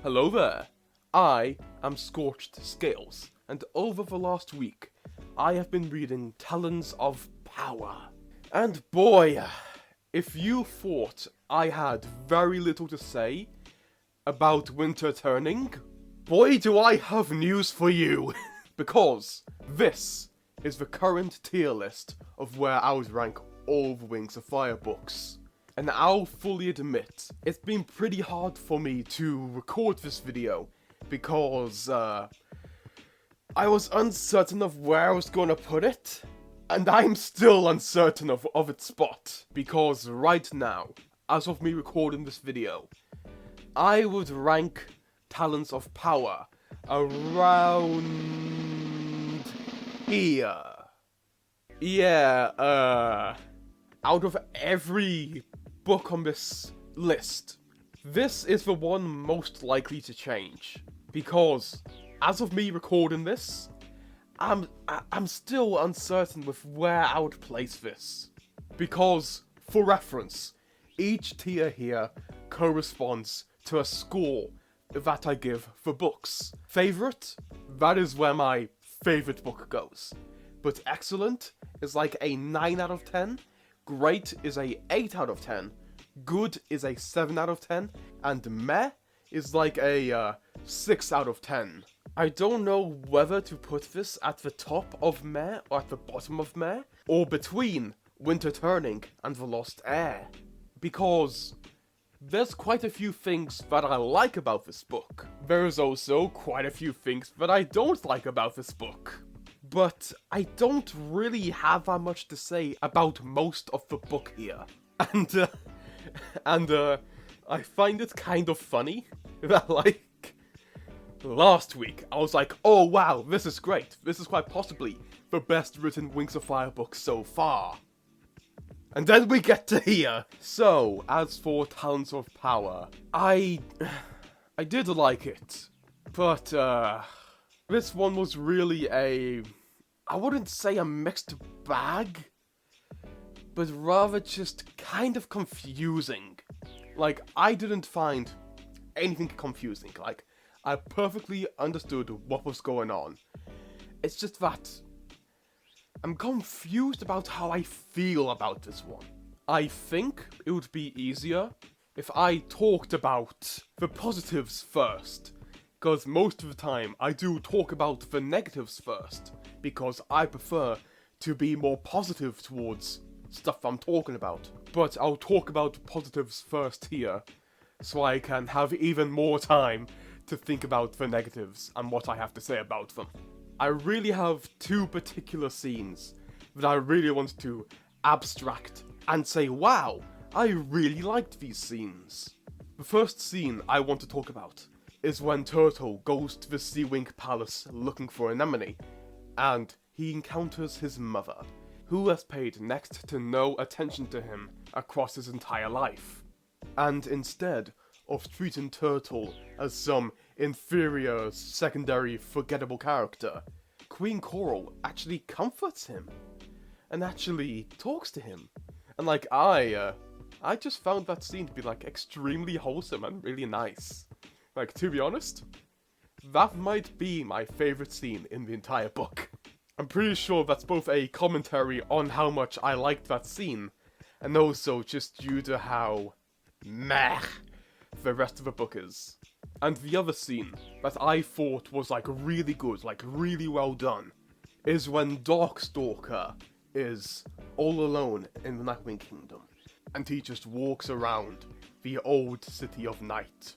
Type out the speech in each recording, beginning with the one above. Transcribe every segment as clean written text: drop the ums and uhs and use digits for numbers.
Hello there, I am Scorched Scales, and over the last week, I have been reading Talons of Power. And boy, if you thought I had very little to say about winter turning, boy do I have news for you! Because this is the current tier list of where I would rank all the Wings of Fire books. And I'll fully admit, it's been pretty hard for me to record this video, because, I was uncertain of where I was gonna put it, and I'm still uncertain of its spot, because right now, as of me recording this video, I would rank Talons of Power around here. Yeah, out of every book on this list, this is the one most likely to change, because as of me recording this, I'm still uncertain with where I would place this, because for reference, each tier here corresponds to a score that I give for books. Favorite? That is where my favorite book goes, but excellent is like a 9 out of 10. Great is a 8 out of 10, good is a 7 out of 10, and meh is like a 6 out of 10. I don't know whether to put this at the top of meh or at the bottom of meh, or between Winter Turning and The Lost Heir, because there's quite a few things that I like about this book. There is also quite a few things that I don't like about this book. But I don't really have that much to say about most of the book here. And I find it kind of funny that, like, last week I was like, oh wow, this is great. This is quite possibly the best written Wings of Fire book so far. And then we get to here. So, as for Talons of Power, I did like it. But, this one was really I wouldn't say a mixed bag, but rather just kind of confusing. Like, I didn't find anything confusing. Like, I perfectly understood what was going on. It's just that I'm confused about how I feel about this one. I think it would be easier if I talked about the positives first, because most of the time I do talk about the negatives first, because I prefer to be more positive towards stuff I'm talking about. But I'll talk about positives first here, so I can have even more time to think about the negatives and what I have to say about them. I really have two particular scenes that I really want to abstract and say, wow, I really liked these scenes. The first scene I want to talk about is when Turtle goes to the Seawing Palace looking for Anemone, and he encounters his mother, who has paid next to no attention to him across his entire life. And instead of treating Turtle as some inferior, secondary, forgettable character, Queen Coral actually comforts him, and actually talks to him. And like, I just found that scene to be like extremely wholesome and really nice. Like, to be honest, that might be my favorite scene in the entire book. I'm pretty sure that's both a commentary on how much I liked that scene, and also just due to how meh the rest of the book is. And the other scene that I thought was like really good, like really well done, is when Darkstalker is all alone in the Nightwing Kingdom, and he just walks around the old city of night.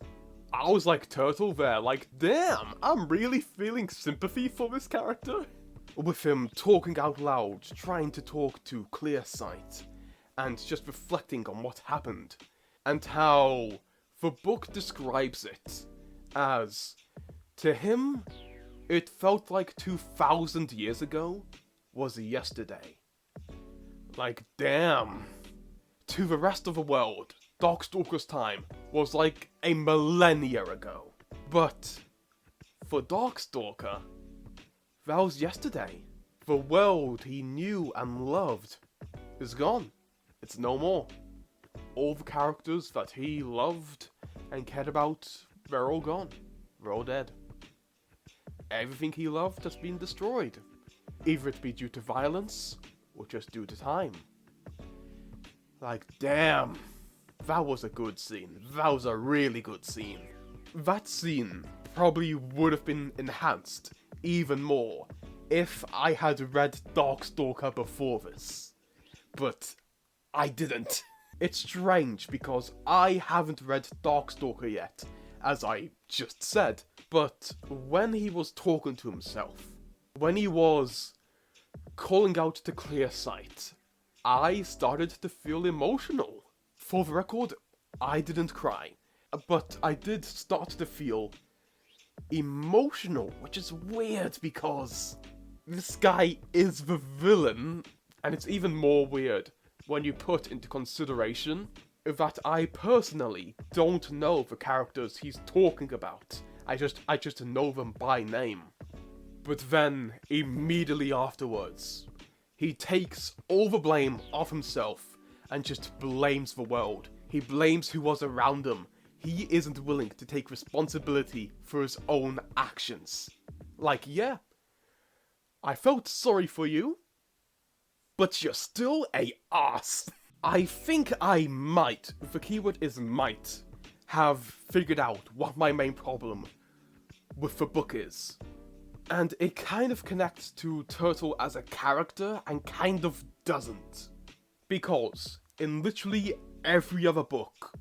I was like Turtle there, like damn, I'm really feeling sympathy for this character. With him talking out loud, trying to talk to clear sight, and just reflecting on what happened, and how the book describes it as, to him, it felt like 2,000 years ago was yesterday. Like, damn. To the rest of the world, Darkstalker's time was like a millennia ago. But for Darkstalker, that was yesterday. The world he knew and loved is gone. It's no more. All the characters that he loved and cared about, they're all gone. They're all dead. Everything he loved has been destroyed. Either it be due to violence, or just due to time. Like, damn. That was a good scene. That was a really good scene. That scene probably would have been enhanced even more if I had read Darkstalker before this. But I didn't. It's strange because I haven't read Darkstalker yet, as I just said. But when he was talking to himself, when he was calling out to clear sight, I started to feel emotional. For the record, I didn't cry, but I did start to feel emotional, which is weird because this guy is the villain, and it's even more weird when you put into consideration that I personally don't know the characters he's talking about. I just know them by name. But then, immediately afterwards, he takes all the blame off himself and just blames the world. He blames who was around him. He isn't willing to take responsibility for his own actions. Like, yeah, I felt sorry for you, but you're still a ass. I think I might, the keyword is might, have figured out what my main problem with the book is. And it kind of connects to Turtle as a character and kind of doesn't. Because in literally every other book,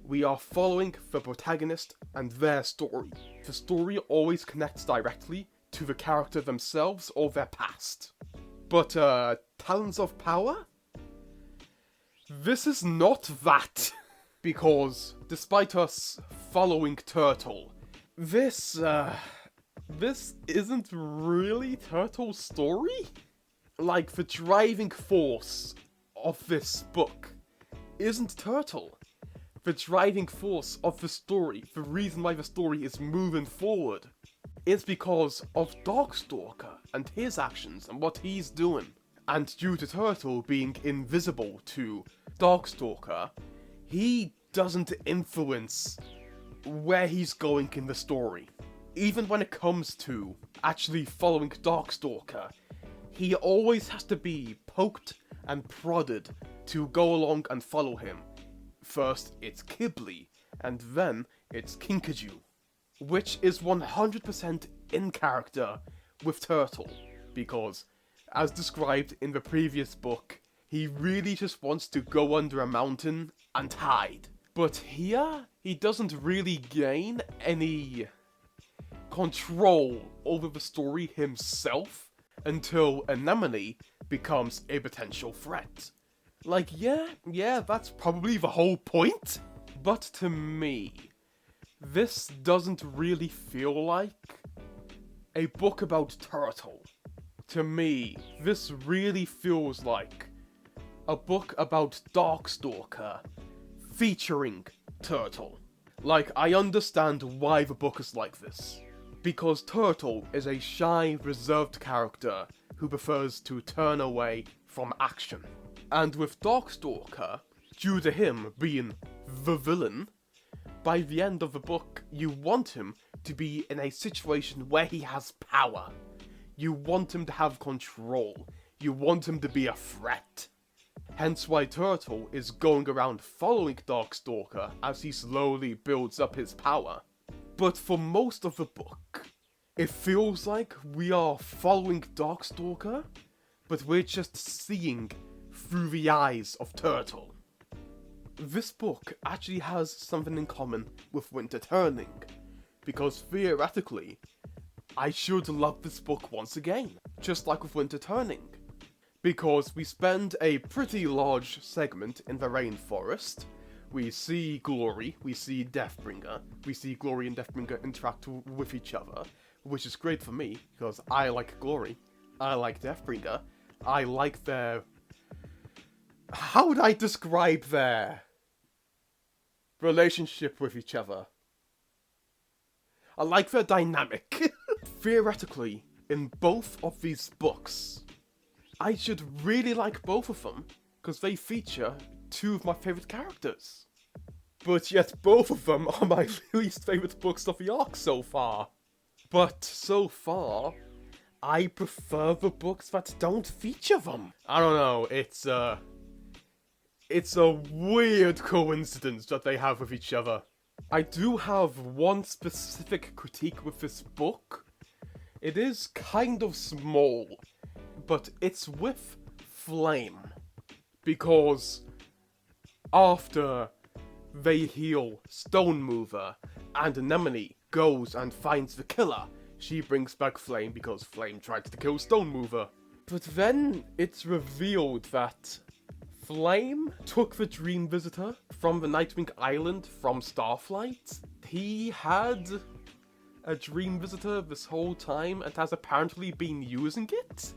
we are following the protagonist and their story. The story always connects directly to the character themselves or their past. But, Talons of Power? This is not that. Because, despite us following Turtle, this isn't really Turtle's story? Like, the driving force of this book isn't Turtle. The driving force of the story, the reason why the story is moving forward, is because of Darkstalker and his actions and what he's doing. And due to Turtle being invisible to Darkstalker, he doesn't influence where he's going in the story. Even when it comes to actually following Darkstalker, he always has to be poked and prodded to go along and follow him. First it's Qibli, and then it's Kinkajou, which is 100% in character with Turtle, because, as described in the previous book, he really just wants to go under a mountain and hide. But here, he doesn't really gain any control over the story himself until Anemone becomes a potential threat. Like, yeah, that's probably the whole point. But to me, this doesn't really feel like a book about Turtle. To me, this really feels like a book about Darkstalker featuring Turtle. Like, I understand why the book is like this. Because Turtle is a shy, reserved character who prefers to turn away from action. And with Darkstalker, due to him being the villain, by the end of the book, you want him to be in a situation where he has power. You want him to have control. You want him to be a threat. Hence why Turtle is going around following Darkstalker as he slowly builds up his power. But for most of the book, it feels like we are following Darkstalker, but we're just seeing through the eyes of Turtle. This book actually has something in common with Winter Turning, because theoretically, I should love this book once again, just like with Winter Turning. Because we spend a pretty large segment in the rainforest, we see Glory, we see Deathbringer, we see Glory and Deathbringer interact with each other, which is great for me, because I like Glory, I like Deathbringer, I like their... How would I describe their relationship with each other? I like their dynamic. Theoretically, in both of these books, I should really like both of them, because they feature two of my favourite characters. but yet both of them are my least favourite books of the arc so far. But so far, I prefer the books that don't feature them. I don't know, it's a weird coincidence that they have with each other. I do have one specific critique with this book. It is kind of small, but it's with Flame. Because after they heal Stone Mover and Anemone goes and finds the killer, she brings back Flame because Flame tried to kill Stone Mover. But then it's revealed that Flame took the Dream Visitor from the Nightwing Island from Starflight. He had a Dream Visitor this whole time and has apparently been using it?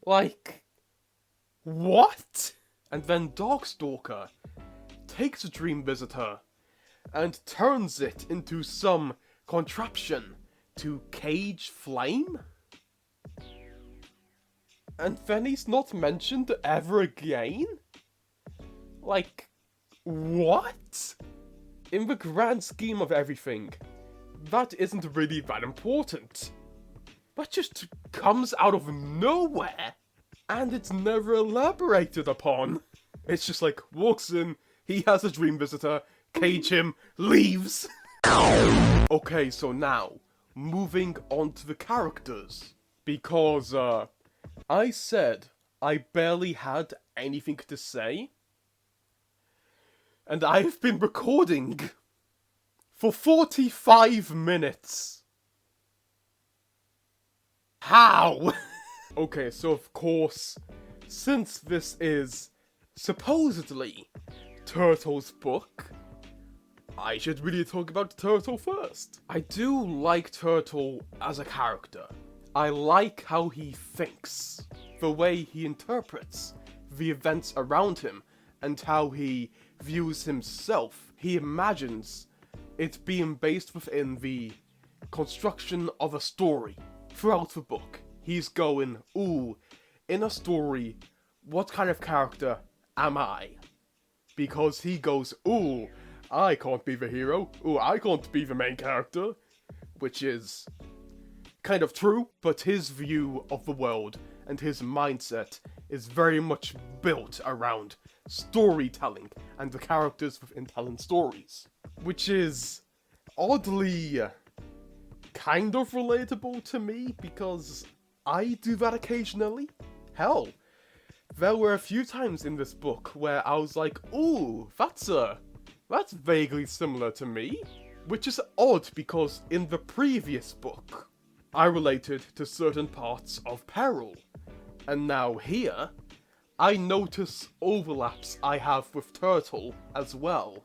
Like, what? And then Darkstalker takes a Dream Visitor and turns it into some contraption to cage Flame? And then he's not mentioned ever again? Like, what? In the grand scheme of everything, that isn't really that important. That just comes out of nowhere, and it's never elaborated upon. It's just like, walks in, he has a Dream Visitor, cage him, leaves. Okay, so now, moving on to the characters. Because, I said I barely had anything to say. And I've been recording for 45 minutes. How? Okay, so of course, since this is supposedly Turtle's book, I should really talk about Turtle first. I do like Turtle as a character. I like how he thinks, the way he interprets the events around him, and how he views himself. He imagines it being based within the construction of a story. Throughout the book, he's going, ooh, in a story, what kind of character am I? Because he goes, ooh, I can't be the hero, ooh, I can't be the main character, which is kind of true, but his view of the world and his mindset is very much built around storytelling and the characters within Talon stories, which is oddly kind of relatable to me because I do that occasionally. Hell, there were a few times in this book where I was like, ooh, that's vaguely similar to me, which is odd because in the previous book, I related to certain parts of Peril, and now here, I notice overlaps I have with Turtle as well.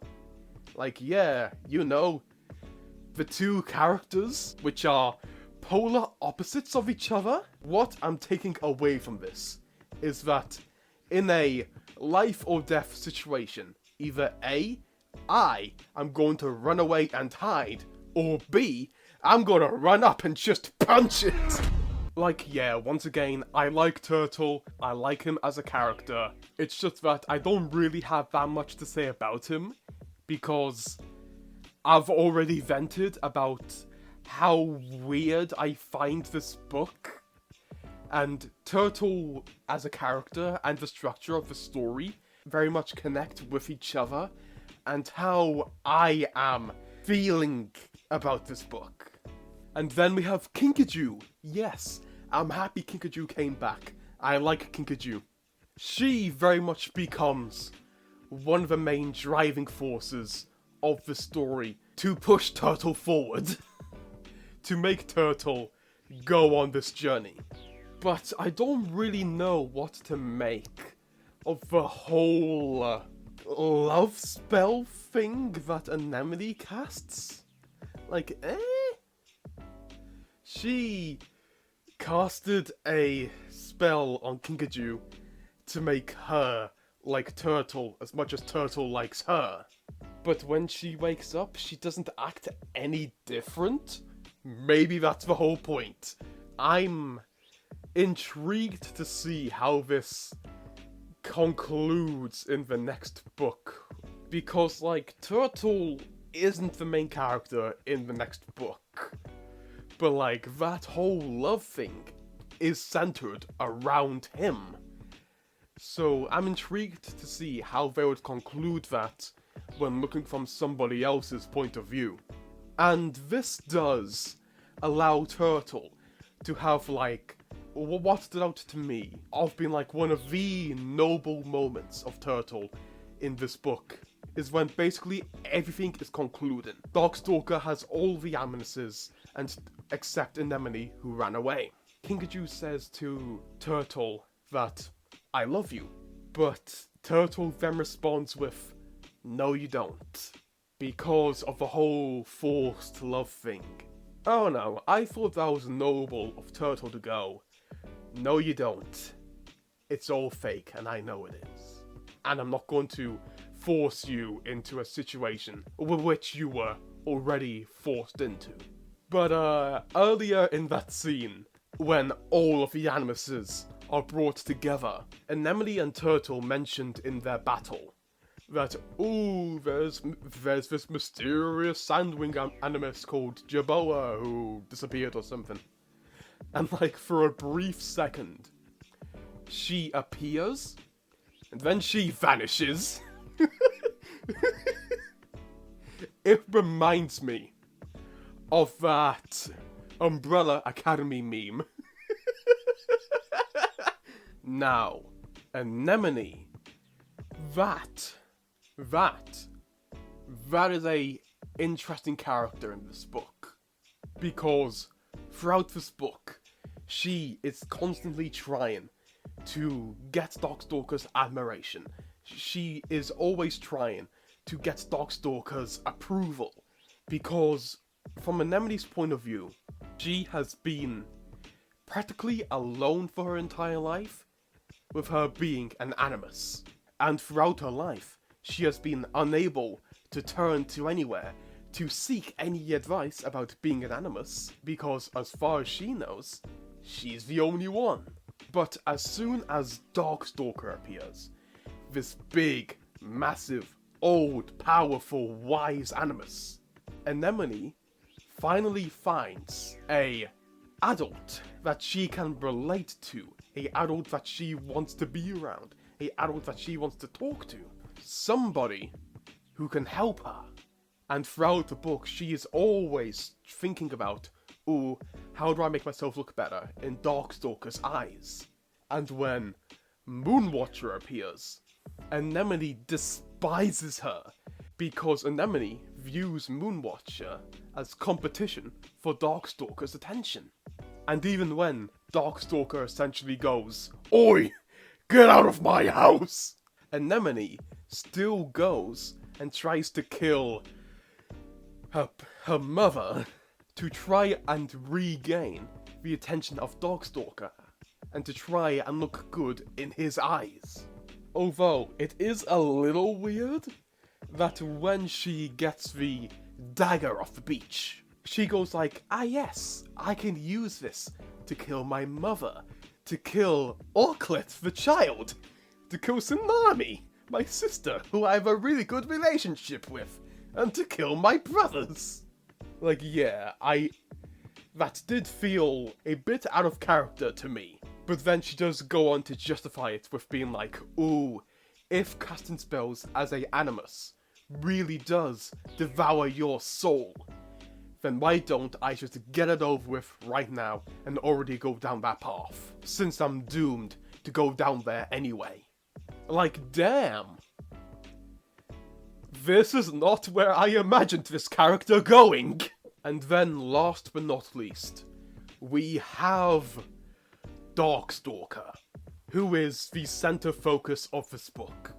Like, yeah, you know, the two characters, which are polar opposites of each other. What I'm taking away from this is that in a life or death situation, either A, I am going to run away and hide, or B, I'm gonna run up and just punch it! Like, yeah, once again, I like Turtle, I like him as a character. It's just that I don't really have that much to say about him, because I've already vented about how weird I find this book. And Turtle as a character and the structure of the story very much connect with each other, and how I am feeling about this book. And then we have Kinkajou. Yes, I'm happy Kinkajou came back. I like Kinkajou. She very much becomes one of the main driving forces of the story to push Turtle forward. To make Turtle go on this journey. But I don't really know what to make of the whole love spell thing that Anemone casts. Like, She casted a spell on Kinkajou to make her like Turtle as much as Turtle likes her. But when she wakes up, she doesn't act any different? Maybe that's the whole point. I'm intrigued to see how this concludes in the next book, Because, like, Turtle isn't the main character in the next book. But, like, that whole love thing is centered around him. So I'm intrigued to see how they would conclude that when looking from somebody else's point of view. And this does allow Turtle to have, like, what stood out to me of being like one of the noble moments of Turtle in this book is when basically everything is concluded. Darkstalker has all the amnesties and except Anemone, who ran away. Kinkajou says to Turtle that, "I love you," but Turtle then responds with, "No you don't," because of the whole forced love thing. Oh no, I thought that was noble of Turtle to go, "No you don't. It's all fake and I know it is. And I'm not going to force you into a situation with which you were already forced into." But earlier in that scene, when all of the animuses are brought together, Anemone and Turtle mentioned in their battle that, ooh, there's this mysterious Sandwing animus called Jerboa who disappeared or something. And like for a brief second, she appears, and then she vanishes. It reminds me of that Umbrella Academy meme. Now, Anemone, that is a interesting character in this book. Because throughout this book, she is constantly trying to get Darkstalker's admiration. She is always trying to get Darkstalker's approval. Because from Anemone's point of view, she has been practically alone for her entire life, with her being an animus. And throughout her life, she has been unable to turn to anywhere to seek any advice about being an animus, because as far as she knows, she's the only one. But as soon as Darkstalker appears, this big, massive, old, powerful, wise animus, Anemone finally finds a adult that she can relate to, a adult that she wants to be around, a adult that she wants to talk to, somebody who can help her. And throughout the book, she is always thinking about, ooh, how do I make myself look better in Darkstalker's eyes? And when Moonwatcher appears, Anemone despises her, because Anemone views Moonwatcher as competition for Darkstalker's attention. And even when Darkstalker essentially goes, "Oi, get out of my house!" Anemone still goes and tries to kill her mother to try and regain the attention of Darkstalker and to try and look good in his eyes. Although it is a little weird that when she gets the dagger off the beach, she goes like, "Ah yes, I can use this to kill my mother, to kill Orclet the child, to kill Tsunami, my sister, who I have a really good relationship with, and to kill my brothers." Like, yeah, that did feel a bit out of character to me. But then she does go on to justify it with being like, ooh, if casting spells as a animus really does devour your soul, then why don't I just get it over with right now and already go down that path, since I'm doomed to go down there anyway. Like, damn. This is not where I imagined this character going. And then, last but not least, we have Darkstalker, who is the center focus of this book.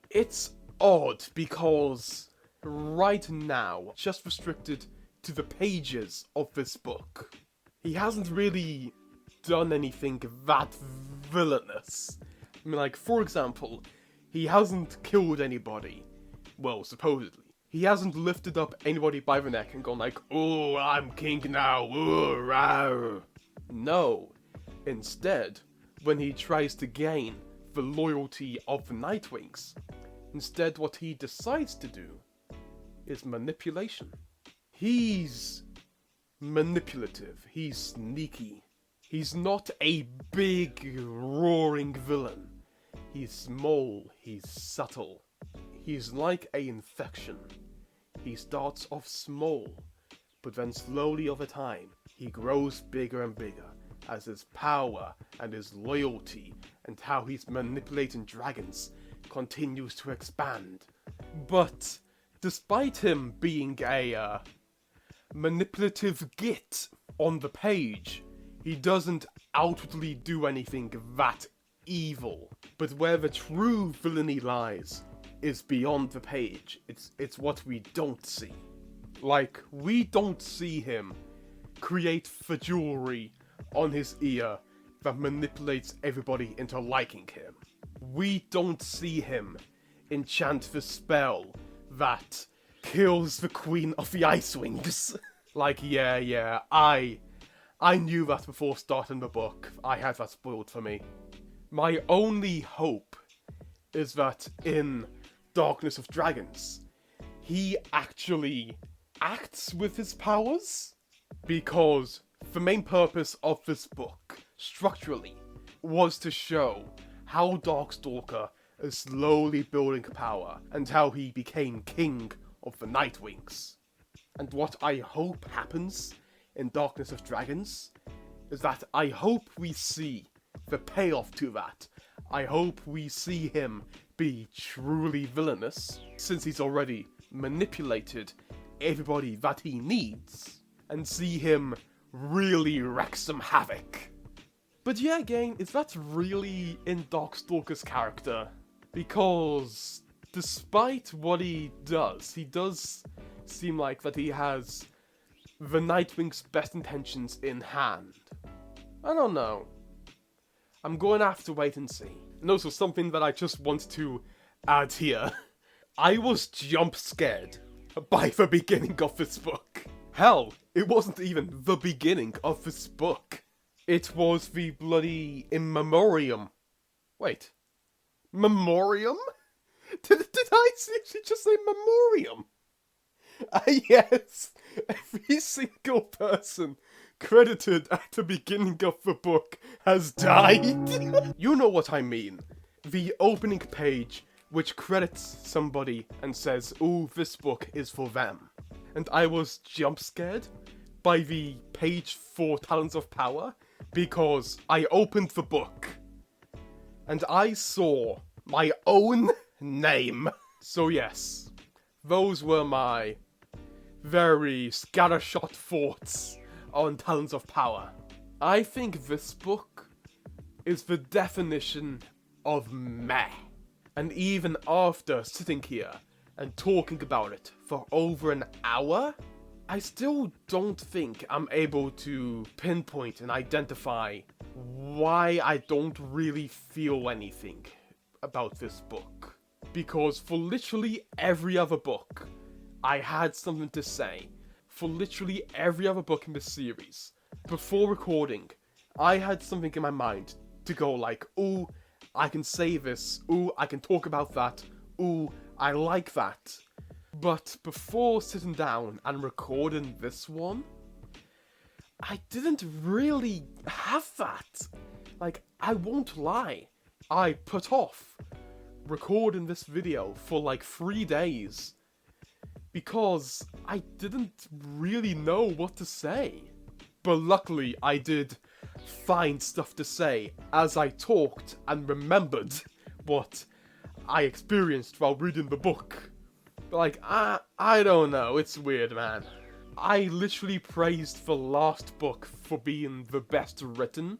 It's odd because right now, just restricted to the pages of this book, he hasn't really done anything that villainous. I mean, like, for example, he hasn't killed anybody. Well, supposedly. He hasn't lifted up anybody by the neck and gone like, "Oh, I'm king now, ooh, rah." No. Instead, when he tries to gain the loyalty of the Nightwings, Instead, what he decides to do is manipulation. He's manipulative, he's sneaky. He's not a big, roaring villain. He's small, he's subtle. He's like an infection. He starts off small, but then slowly over time, he grows bigger and bigger as his power and his loyalty and how he's manipulating dragons continues to expand. But despite him being a manipulative git on the page, he doesn't outwardly do anything that evil. But where the true villainy lies is beyond the page. It's what we don't see. Like, we don't see him create the jewelry on his ear that manipulates everybody into liking him. We don't see him enchant the spell that kills the queen of the Icewings. Like, yeah, I knew that before starting the book. I had that spoiled for me. My only hope is that in Darkness of Dragons, he actually acts with his powers, because the main purpose of this book, structurally, was to show how Darkstalker is slowly building power and how he became king of the Nightwings. And what I hope happens in Darkness of Dragons is that I hope we see the payoff to that. I hope we see him be truly villainous, since he's already manipulated everybody that he needs, and see him really wreak some havoc. But yeah, again, is that really in Darkstalker's character? Because despite what he does seem like that he has the Nightwing's best intentions in hand. I don't know. I'm going to have to wait and see. And also something that I just want to add here. I was jump scared by the beginning of this book. Hell, it wasn't even the beginning of this book. It was the bloody in memoriam. Wait. Memoriam? Did I seriously just say memoriam? Yes, every single person credited at the beginning of the book has died. You know what I mean. The opening page which credits somebody and says, "Ooh, this book is for them." And I was jump scared by the page for Talons of Power because I opened the book and I saw my own name. So yes, those were my very scattershot thoughts on Talons of Power. I think this book is the definition of meh. And even after sitting here and talking about it for over an hour, I still don't think I'm able to pinpoint and identify why I don't really feel anything about this book. Because for literally every other book, I had something to say. For literally every other book in this series, before recording, I had something in my mind to go like, ooh, I can say this, ooh, I can talk about that, ooh, I like that. But before sitting down and recording this one, I didn't really have that. Like, I won't lie, I put off recording this video for like 3 days because I didn't really know what to say. But luckily I did find stuff to say as I talked and remembered what I experienced while reading the book. But like, I don't know, it's weird, man. I literally praised the last book for being the best written,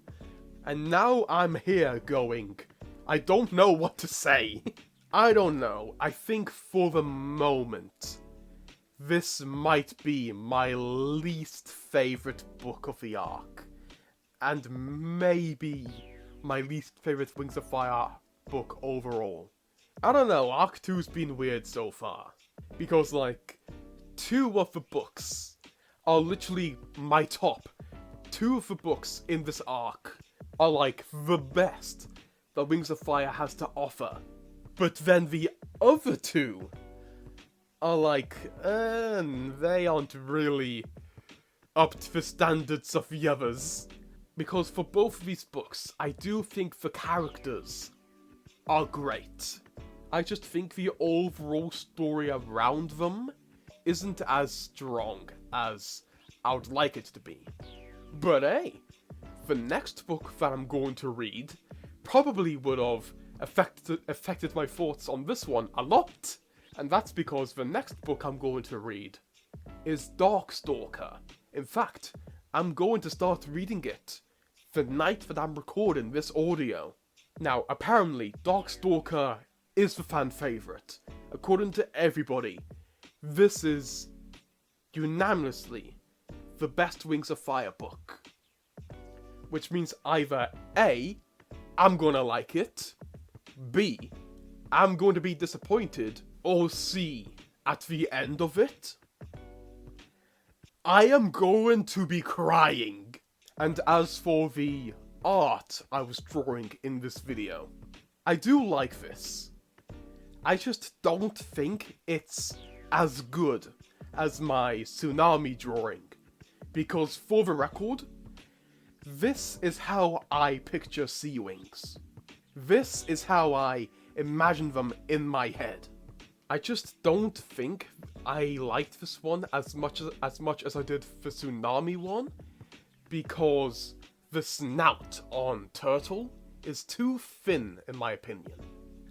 and now I'm here going, I don't know what to say. I don't know, I think for the moment, this might be my least favourite book of the arc. And maybe my least favourite Wings of Fire book overall. I don't know, Arc 2's been weird so far. Because, like, 2 of the books are literally my top. 2 of the books in this arc are, like, the best that Wings of Fire has to offer. But then the other two are like, they aren't really up to the standards of the others. Because for both of these books, I do think the characters are great. I just think the overall story around them isn't as strong as I would like it to be. But hey, the next book that I'm going to read probably would have affected my thoughts on this one a lot. And that's because the next book I'm going to read is Darkstalker. In fact, I'm going to start reading it the night that I'm recording this audio. Now, apparently, Darkstalker is the fan favourite. According to everybody, this is unanimously the best Wings of Fire book. Which means either A, I'm gonna like it, B, I'm going to be disappointed, or C, at the end of it, I am going to be crying. And as for the art I was drawing in this video, I do like this. I just don't think it's as good as my Tsunami drawing. Because for the record, this is how I picture Seawings. This is how I imagine them in my head. I just don't think I liked this one as much as I did the Tsunami one, because the snout on Turtle is too thin in my opinion.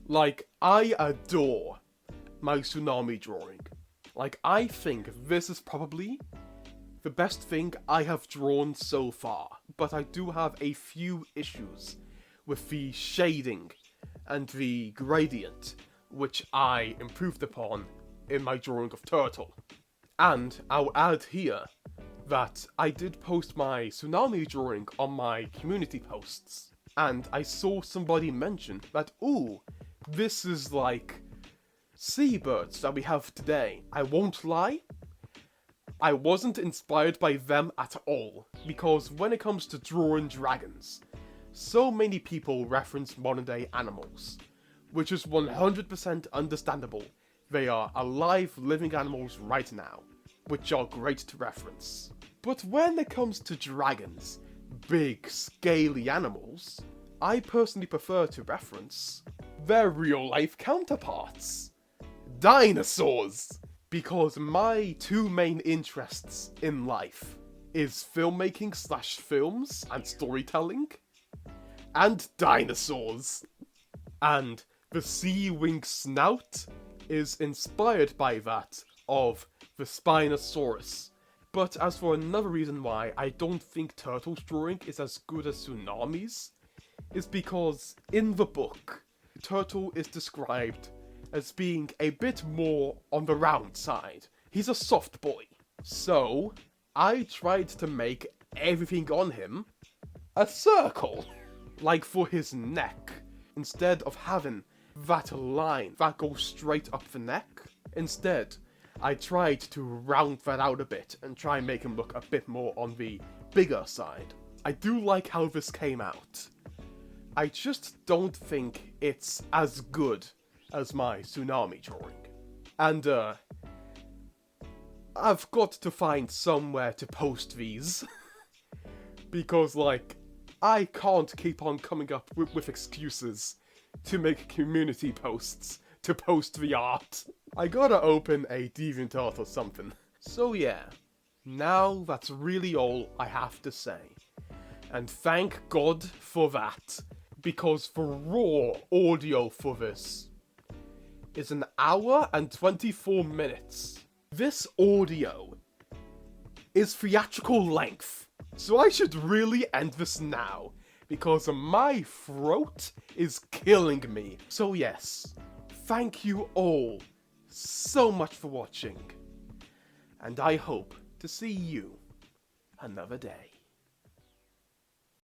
Like, I adore my Tsunami drawing. Like, I think this is probably the best thing I have drawn so far, but I do have a few issues with the shading and the gradient, which I improved upon in my drawing of Turtle. And I'll add here that I did post my Tsunami drawing on my community posts, and I saw somebody mention that, ooh, this is like seabirds that we have today. I won't lie, I wasn't inspired by them at all, because when it comes to drawing dragons, so many people reference modern day animals, which is 100% understandable. They are alive, living animals right now, which are great to reference. But when it comes to dragons, big, scaly animals, I personally prefer to reference their real-life counterparts. Dinosaurs! Because my two main interests in life is filmmaking / films and storytelling, and dinosaurs. And the Seawing snout is inspired by that of the Spinosaurus. But as for another reason why I don't think Turtle's drawing is as good as Tsunami's, is because in the book, Turtle is described as being a bit more on the round side. He's a soft boy. So, I tried to make everything on him a circle. Like for his neck, instead of having that line that goes straight up the neck, instead, I tried to round that out a bit and try and make him look a bit more on the bigger side. I do like how this came out. I just don't think it's as good as my Tsunami drawing. And, I've got to find somewhere to post these. Because, like, I can't keep on coming up with excuses to make community posts to post the art. I gotta open a DeviantArt or something. So yeah, now that's really all I have to say. And thank God for that, because the raw audio for this is 1 hour and 24 minutes. This audio is theatrical length, so I should really end this now, because my throat is killing me. So yes, thank you all so much for watching, and I hope to see you another day.